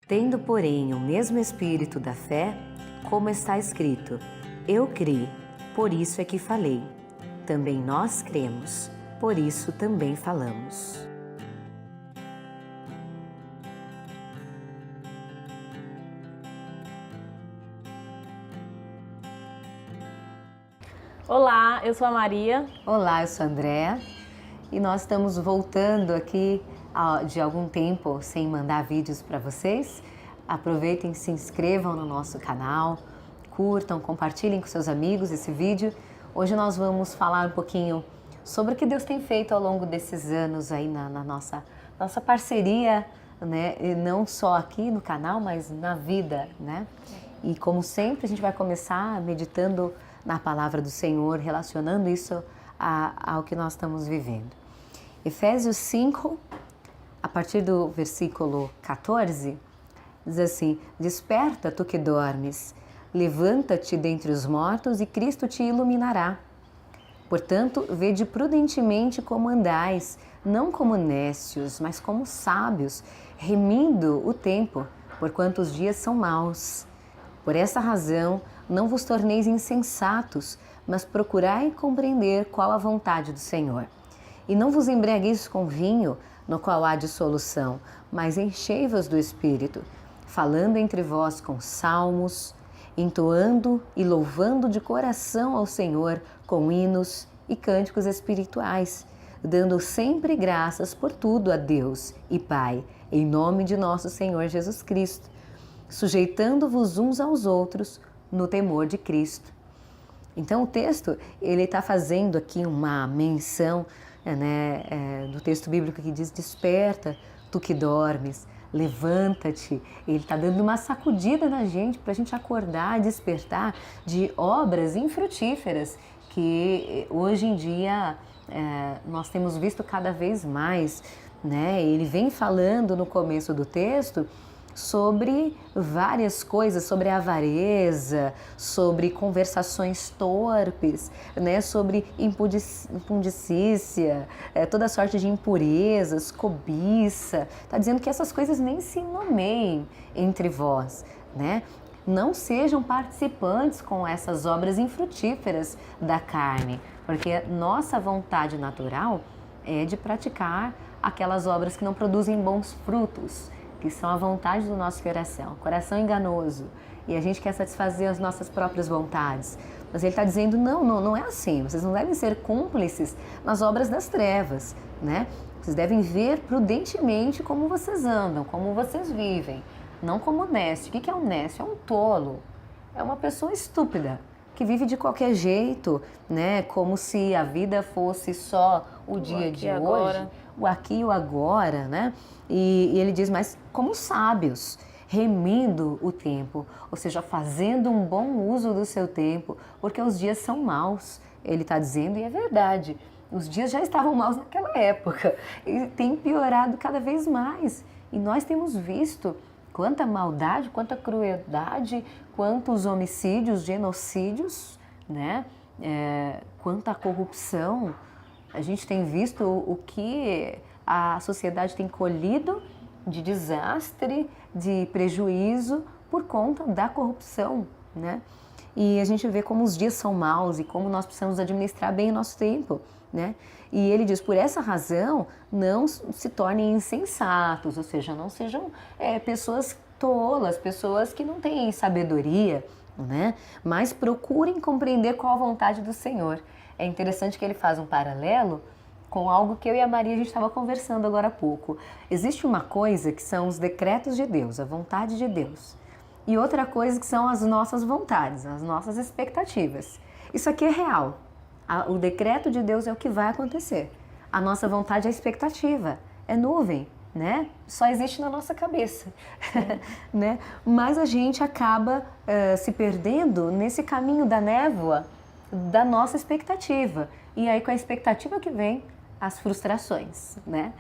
Tendo, porém, o mesmo espírito da fé, como está escrito, eu criei, por isso é que falei. Também nós cremos, por isso também falamos. Olá, eu sou a Maria. Olá, eu sou a Andréa e nós estamos voltando aqui de algum tempo sem mandar vídeos para vocês. Aproveitem, se inscrevam no nosso canal, curtam, compartilhem com seus amigos esse vídeo. Hoje nós vamos falar um pouquinho sobre o que Deus tem feito ao longo desses anos aí na nossa parceria, né? E não só aqui no canal, mas na vida, né? E como sempre a gente vai começar meditando na palavra do Senhor, relacionando isso ao que nós estamos vivendo. Efésios 5, a partir do versículo 14, diz assim: Desperta, tu que dormes, levanta-te dentre os mortos e Cristo te iluminará. Portanto, vede prudentemente como andais, não como nécios, mas como sábios, remindo o tempo, porquanto os dias são maus. Por essa razão, não vos torneis insensatos, mas procurai compreender qual a vontade do Senhor. E não vos embriagueis com vinho, no qual há dissolução, mas enchei-vos do Espírito, falando entre vós com salmos, entoando e louvando de coração ao Senhor com hinos e cânticos espirituais, dando sempre graças por tudo a Deus e Pai, em nome de nosso Senhor Jesus Cristo, sujeitando-vos uns aos outros no temor de Cristo. Então o texto, ele está fazendo aqui uma menção, do texto bíblico que diz: desperta, tu que dormes, levanta-te. Ele está dando uma sacudida na gente para a gente acordar, despertar de obras infrutíferas que hoje em dia nós temos visto cada vez mais, né? Ele vem falando no começo do texto sobre várias coisas, sobre avareza, sobre conversações torpes, né? Sobre impudicícia, toda sorte de impurezas, cobiça. Está dizendo que essas coisas nem se nomeiem entre vós, né? Não sejam participantes com essas obras infrutíferas da carne, porque nossa vontade natural é de praticar aquelas obras que não produzem bons frutos, que são a vontade do nosso coração enganoso, e a gente quer satisfazer as nossas próprias vontades. Mas ele está dizendo, não é assim, vocês não devem ser cúmplices nas obras das trevas, né? Vocês devem ver prudentemente como vocês andam, como vocês vivem, não como nécio. O que é um nécio? É um tolo, é uma pessoa estúpida, que vive de qualquer jeito, né? Como se a vida fosse só o dia de hoje, o aqui e o agora, né? E ele diz, mas como sábios, remindo o tempo, ou seja, fazendo um bom uso do seu tempo, porque os dias são maus, ele está dizendo, e é verdade, os dias já estavam maus naquela época, e tem piorado cada vez mais, e nós temos visto quanta maldade, quanta crueldade, quantos homicídios, genocídios, né? Quanta corrupção. A gente tem visto o que a sociedade tem colhido de desastre, de prejuízo por conta da corrupção, né? E a gente vê como os dias são maus e como nós precisamos administrar bem o nosso tempo, né? E ele diz, por essa razão, não se tornem insensatos, ou seja, não sejam pessoas tolas, pessoas que não têm sabedoria, né? Mas procurem compreender qual a vontade do Senhor. É interessante que ele faz um paralelo com algo que eu e a Maria a gente estava conversando agora há pouco. Existe uma coisa que são os decretos de Deus, a vontade de Deus. E outra coisa que são as nossas vontades, as nossas expectativas. Isso aqui é real. O decreto de Deus é o que vai acontecer. A nossa vontade é a expectativa, é nuvem, né? Só existe na nossa cabeça, né? Mas a gente acaba se perdendo nesse caminho da névoa da nossa expectativa. E aí com a expectativa que vem as frustrações, né?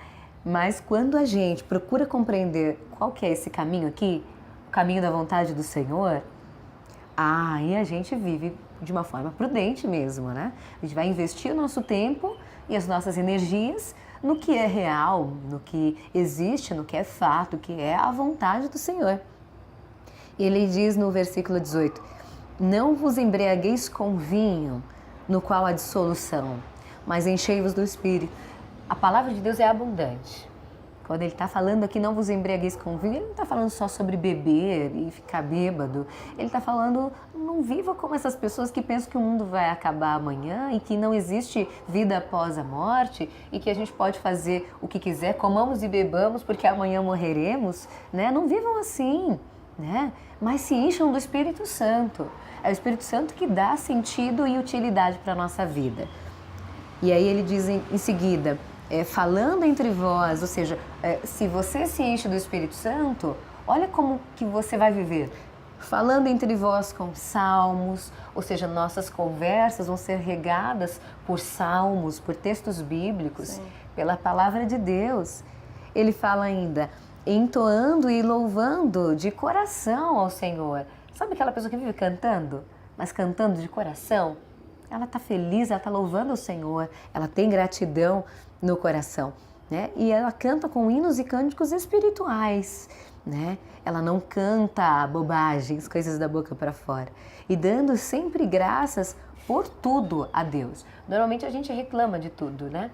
Mas quando a gente procura compreender qual que é esse caminho aqui, o caminho da vontade do Senhor, aí a gente vive de uma forma prudente mesmo, né? A gente vai investir o nosso tempo e as nossas energias no que é real, no que existe, no que é fato, que é a vontade do Senhor. E ele diz no versículo 18: não vos embriagueis com vinho, no qual há dissolução, mas enchei-vos do Espírito. A palavra de Deus é abundante. Quando ele está falando aqui, não vos embriagueis com vinho, ele não está falando só sobre beber e ficar bêbado. Ele está falando, não viva como essas pessoas que pensam que o mundo vai acabar amanhã e que não existe vida após a morte e que a gente pode fazer o que quiser, comamos e bebamos porque amanhã morreremos, né? Não vivam assim, né? Mas se encham do Espírito Santo. É o Espírito Santo que dá sentido e utilidade para a nossa vida. E aí ele diz em seguida, falando entre vós, ou seja, se você se enche do Espírito Santo, olha como que você vai viver. Falando entre vós com salmos, ou seja, nossas conversas vão ser regadas por salmos, por textos bíblicos, sim, pela palavra de Deus. Ele fala ainda, entoando e louvando de coração ao Senhor. Sabe aquela pessoa que vive cantando, mas cantando de coração? Ela está feliz, ela está louvando o Senhor, ela tem gratidão no coração, né? E ela canta com hinos e cânticos espirituais, né? Ela não canta bobagens, coisas da boca para fora. E dando sempre graças por tudo a Deus. Normalmente a gente reclama de tudo, né?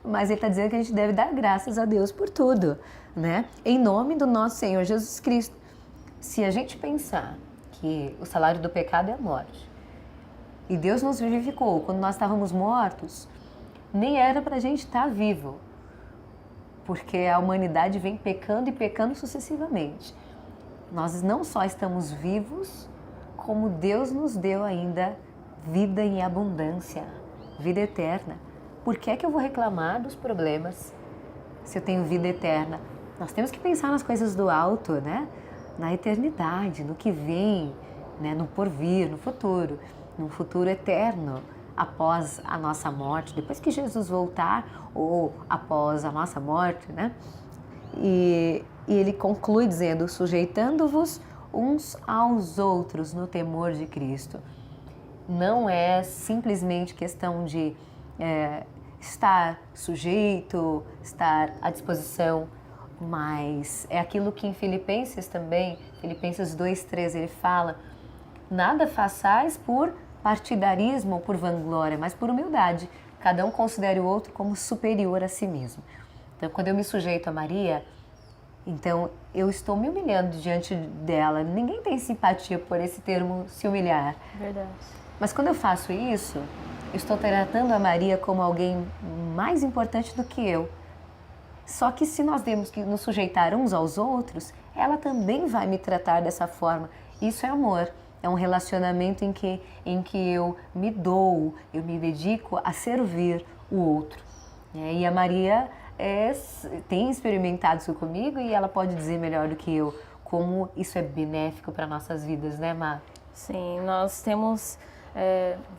Mas ele está dizendo que a gente deve dar graças a Deus por tudo, né? Em nome do nosso Senhor Jesus Cristo. Se a gente pensar que o salário do pecado é a morte, e Deus nos vivificou quando nós estávamos mortos, nem era para a gente estar vivo, porque a humanidade vem pecando e pecando sucessivamente. Nós não só estamos vivos, como Deus nos deu ainda vida em abundância, vida eterna. Por que é que eu vou reclamar dos problemas se eu tenho vida eterna? Nós temos que pensar nas coisas do alto, né? Na eternidade, no que vem, né? No porvir, no futuro eterno, após a nossa morte, depois que Jesus voltar ou após a nossa morte, né? E ele conclui dizendo, sujeitando-vos uns aos outros no temor de Cristo. Não é simplesmente questão de estar sujeito, estar à disposição, mas é aquilo que em Filipenses também, Filipenses 2:13, ele fala, nada façais por partidarismo ou por vanglória, mas por humildade. Cada um considere o outro como superior a si mesmo. Então, quando eu me sujeito a Maria, então eu estou me humilhando diante dela. Ninguém tem simpatia por esse termo se humilhar. Verdade. Mas quando eu faço isso, eu estou tratando a Maria como alguém mais importante do que eu. Só que se nós temos que nos sujeitar uns aos outros, ela também vai me tratar dessa forma. Isso é amor. É um relacionamento em que eu me dou, eu me dedico a servir o outro. E a Maria tem experimentado isso comigo e ela pode dizer melhor do que eu como isso é benéfico para nossas vidas, né, Mar? Sim, nós temos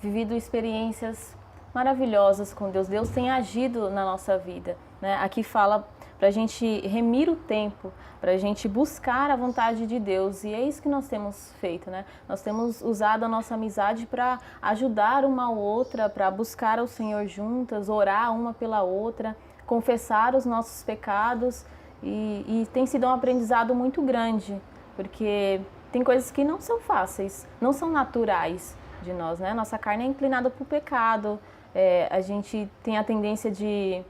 vivido experiências maravilhosas com Deus. Deus tem agido na nossa vida, né? Aqui fala para a gente remir o tempo, para a gente buscar a vontade de Deus. E é isso que nós temos feito, né? Nós temos usado a nossa amizade para ajudar uma a outra, para buscar ao Senhor juntas, orar uma pela outra, confessar os nossos pecados. E tem sido um aprendizado muito grande, porque tem coisas que não são fáceis, não são naturais de nós, né? Nossa carne é inclinada para o pecado, a gente tem a tendência de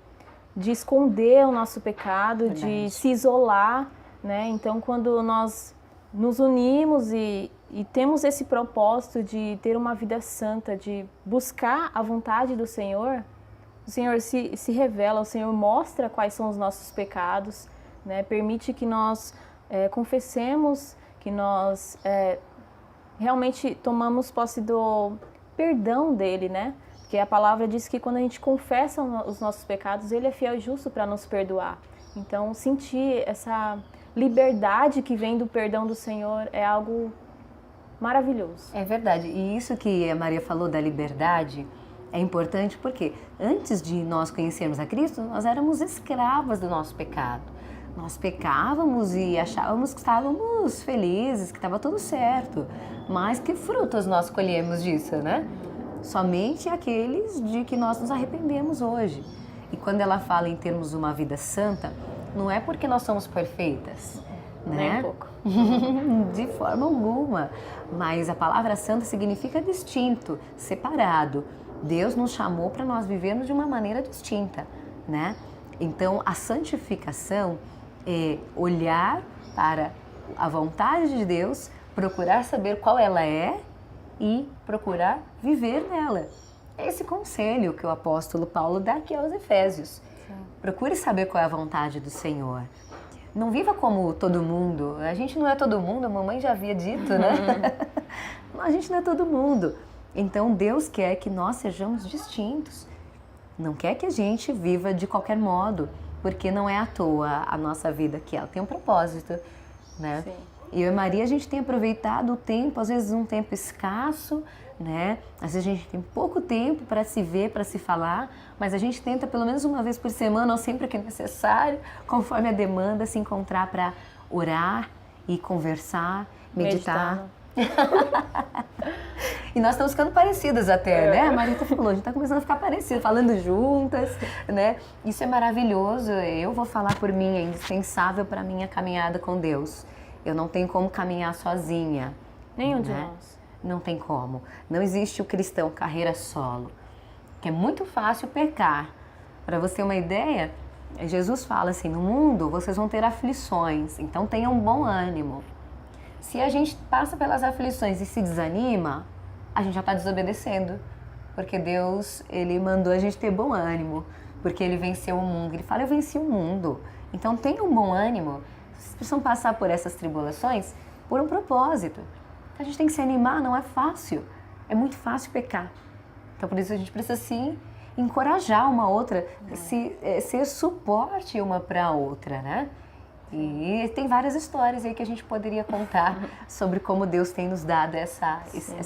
esconder o nosso pecado, de se isolar, né? Então, quando nós nos unimos e temos esse propósito de ter uma vida santa, de buscar a vontade do Senhor, o Senhor se revela, o Senhor mostra quais são os nossos pecados, né? Permite que nós confessemos, que nós realmente tomamos posse do perdão dele, né? Porque a palavra diz que quando a gente confessa os nossos pecados, ele é fiel e justo para nos perdoar. Então, sentir essa liberdade que vem do perdão do Senhor é algo maravilhoso. É verdade. E isso que a Maria falou da liberdade é importante porque antes de nós conhecermos a Cristo, nós éramos escravas do nosso pecado. Nós pecávamos e achávamos que estávamos felizes, que estava tudo certo. Mas que frutos nós colhemos disso, né? Somente aqueles de que nós nos arrependemos hoje. E quando ela fala em termos de uma vida santa, não é porque nós somos perfeitas, né? Nem um pouco. De forma alguma. Mas a palavra santa significa distinto, separado. Deus nos chamou para nós vivermos de uma maneira distinta, né? Então, a santificação é olhar para a vontade de Deus, procurar saber qual ela é e procurar viver nela. É esse conselho que o apóstolo Paulo dá aqui aos Efésios. Sim. Procure saber qual é a vontade do Senhor. Não viva como todo mundo. A gente não é todo mundo, a mamãe já havia dito, né? A gente não é todo mundo. Então Deus quer que nós sejamos distintos. Não quer que a gente viva de qualquer modo, porque não é à toa a nossa vida aqui. Ela tem um propósito, né? Sim. Eu e Maria, a gente tem aproveitado o tempo, às vezes um tempo escasso, né? Às vezes a gente tem pouco tempo para se ver, para se falar, mas a gente tenta pelo menos uma vez por semana ou sempre que é necessário, conforme a demanda, se encontrar para orar e conversar, meditar. E nós estamos ficando parecidas até, né? A Marita falou, a gente está começando a ficar parecida, falando juntas, né? Isso é maravilhoso. Eu vou falar por mim, é indispensável para a minha caminhada com Deus. Eu não tenho como caminhar sozinha. Nenhum de nós. Não tem como. Não existe o cristão carreira solo. Que é muito fácil pecar. Para você ter uma ideia, Jesus fala assim, no mundo vocês vão ter aflições, então tenham bom ânimo. Se a gente passa pelas aflições e se desanima, a gente já está desobedecendo. Porque Deus, Ele mandou a gente ter bom ânimo. Porque Ele venceu o mundo. Ele fala, eu venci o mundo. Então tenham bom ânimo. Vocês precisam passar por essas tribulações por um propósito. A gente tem que se animar, não é fácil. É muito fácil pecar. Então por isso a gente precisa se encorajar uma outra, ser suporte uma para a outra, né? E tem várias histórias aí que a gente poderia contar sobre como Deus tem nos dado essa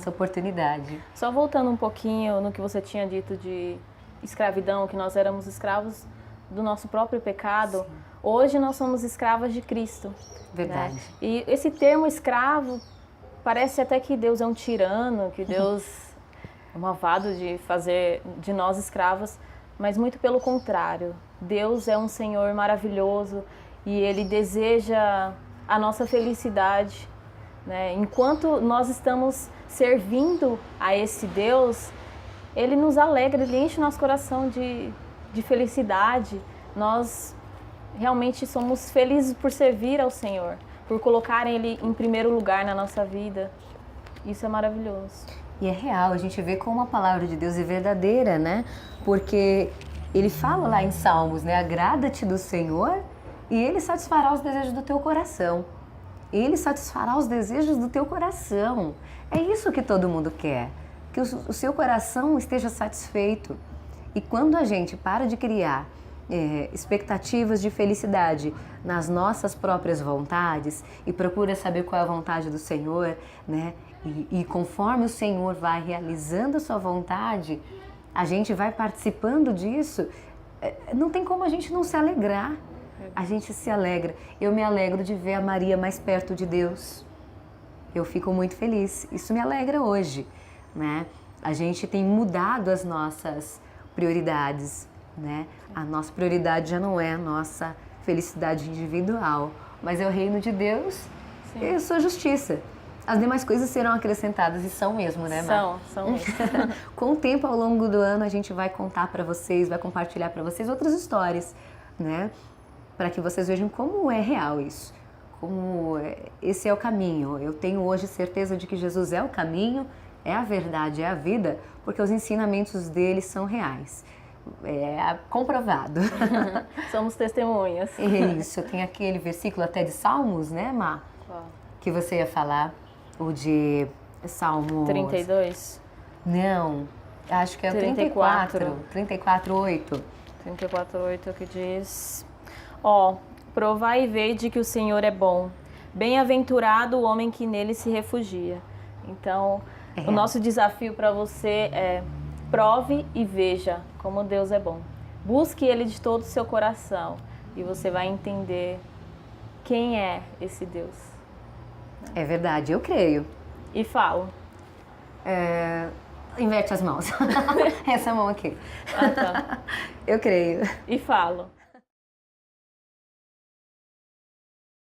oportunidade. Só voltando um pouquinho no que você tinha dito de escravidão, que nós éramos escravos do nosso próprio pecado. Sim. Hoje nós somos escravas de Cristo. Verdade. Né? E esse termo escravo, parece até que Deus é um tirano, que Deus é malvado de fazer de nós escravas, mas muito pelo contrário. Deus é um Senhor maravilhoso e Ele deseja a nossa felicidade, né? Enquanto nós estamos servindo a esse Deus, Ele nos alegra, Ele enche nosso coração de felicidade. Nós realmente somos felizes por servir ao Senhor, por colocar Ele em primeiro lugar na nossa vida. Isso é maravilhoso. E é real, a gente vê como a palavra de Deus é verdadeira, né? Porque Ele fala lá em Salmos, né? Agrada-te do Senhor e Ele satisfará os desejos do teu coração. Ele satisfará os desejos do teu coração. É isso que todo mundo quer, que o seu coração esteja satisfeito. E quando a gente para de criar expectativas de felicidade nas nossas próprias vontades e procura saber qual é a vontade do Senhor, né? E conforme o Senhor vai realizando a sua vontade, a gente vai participando disso, não tem como a gente não se alegrar. A gente se alegra. Eu me alegro de ver a Maria mais perto de Deus. Eu fico muito feliz. Isso me alegra hoje, né? A gente tem mudado as nossas prioridades, né? A nossa prioridade já não é a nossa felicidade individual, mas é o reino de Deus. Sim. E a sua justiça. As demais coisas serão acrescentadas e são mesmo, né, Mar? São mesmo. Com o tempo, ao longo do ano, a gente vai contar para vocês, vai compartilhar para vocês outras histórias, né? Para que vocês vejam como é real isso, como esse é o caminho. Eu tenho hoje certeza de que Jesus é o caminho, é a verdade, é a vida, porque os ensinamentos dele são reais. É comprovado. Somos testemunhas. Isso, tem aquele versículo até de Salmos, né, Má? Qual? Que você ia falar, o de Salmos... 32? Não, acho que é o 34, 34:8. 34:8 que diz... Ó, provai e vede que o Senhor é bom. Bem-aventurado o homem que nele se refugia. Então, o nosso desafio para você é prove e veja como Deus é bom. Busque Ele de todo o seu coração e você vai entender quem é esse Deus. É verdade, eu creio. E falo. Inverte as mãos. Essa mão aqui. Ah, tá. Eu creio. E falo.